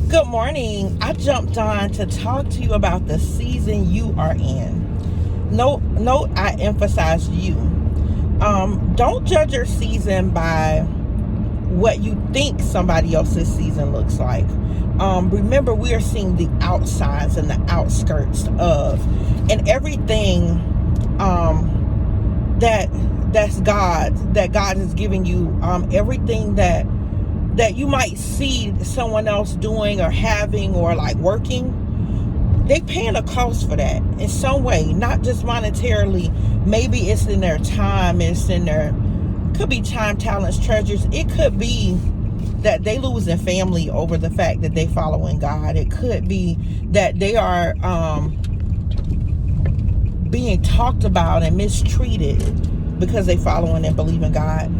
Good morning. I jumped on to talk to you about the season you are in. Note, I emphasize you. Don't judge your season by what you think somebody else's season looks like. Remember, we are seeing the outsides and the outskirts of, and everything that's God, that God is giving you, everything that you might see someone else doing or having or like working, they paying a cost for that in some way, not just monetarily. Maybe it's in their time, it's in their, could be time, talents, treasures. It could be that they losing family over the fact that they following God. It could be that they are being talked about and mistreated because they following and believe in God.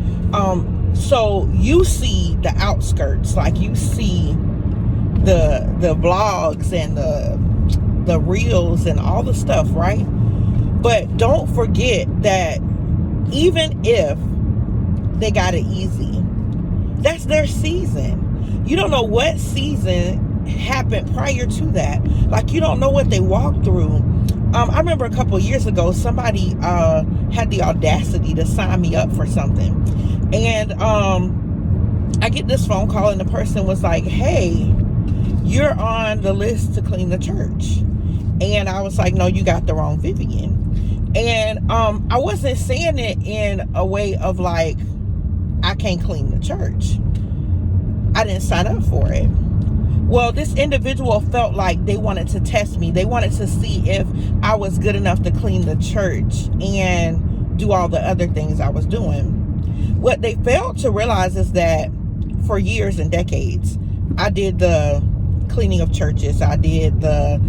So you see the outskirts, like you see the vlogs and the reels and all the stuff, right? But don't forget that even if they got it easy, that's their season. You don't know what season happened prior to that. Like, you don't know what they walked through. I remember a couple of years ago, somebody had the audacity to sign me up for something. And I get this phone call and the person was like, hey, you're on the list to clean the church. And I was like, no, you got the wrong Vivian. And I wasn't saying it in a way of like, I can't clean the church. I didn't sign up for it. Well, this individual felt like they wanted to test me. They wanted to see if I was good enough to clean the church and do all the other things I was doing. What they failed to realize is that for years and decades, I did the cleaning of churches. I did the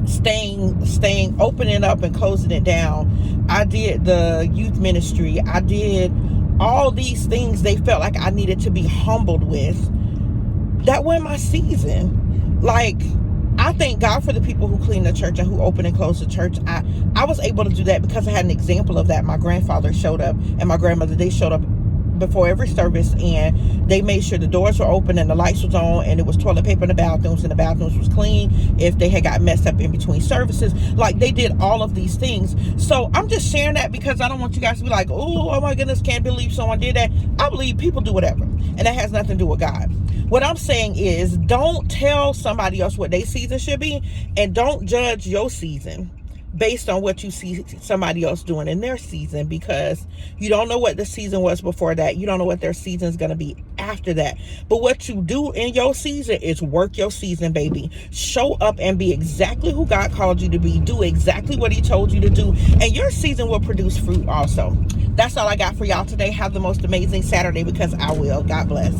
staying, opening up and closing it down. I did the youth ministry. I did all these things they felt like I needed to be humbled with. That wasn't my season. Like, I thank God for the people who clean the church and who open and close the church. I was able to do that because I had an example of that. My grandfather showed up and my grandmother, they showed up before every service, and they made sure the doors were open and the lights was on and it was toilet paper in the bathrooms and the bathrooms was clean if they had got messed up in between services. Like, they did all of these things. So I'm just sharing that because I don't want you guys to be like, oh my goodness, can't believe someone did that. I believe people do whatever, and that has nothing to do with God. What I'm saying is, don't tell somebody else what their season should be, and don't judge your season based on what you see somebody else doing in their season, because you don't know what the season was before that. You don't know what their season is going to be after that. But what you do in your season is work your season, baby. Show up and be exactly who God called you to be. Do exactly what he told you to do, and your season will produce fruit also. That's all I got for y'all today. Have the most amazing Saturday, because I will. God bless.